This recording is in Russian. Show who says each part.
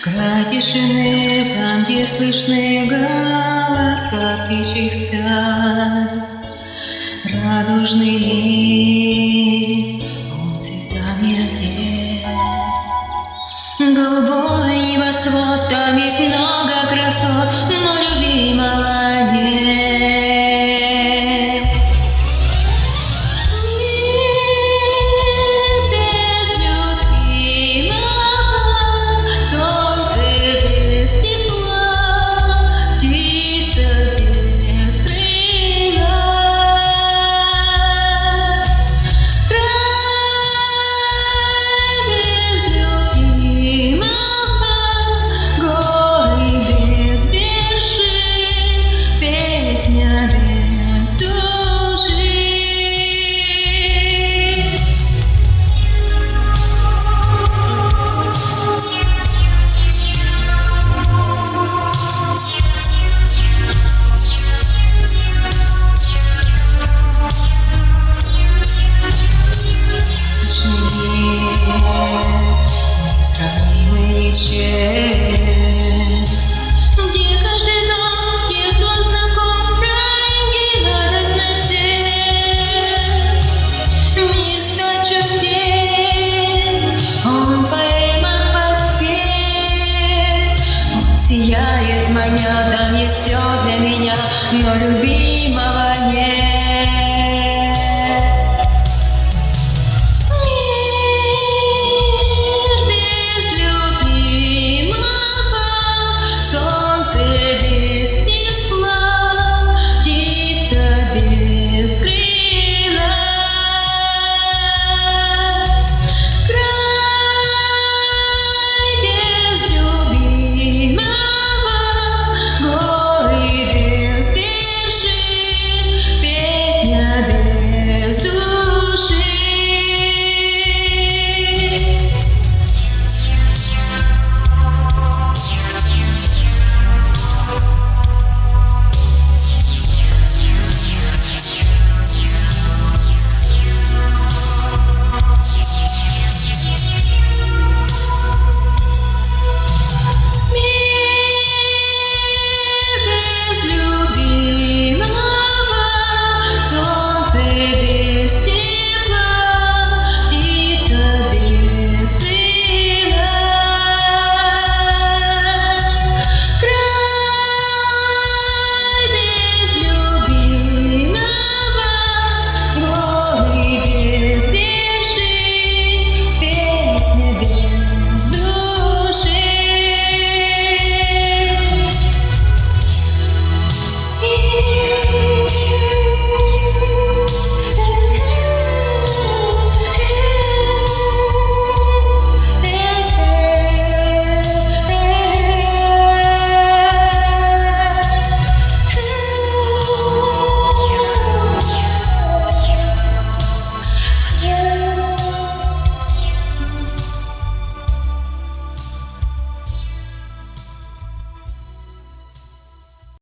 Speaker 1: Край тишины, там, где слышны голоса птичьих стад. Радужный мир, он цветами одет. Голубой небосвод, там есть много красот, но любимого нет. Где каждый дом, где кто знаком, праздники, радость на всех. Мир чудес, он поэма поспех. Он сияет, маня, да не все для меня, но любимого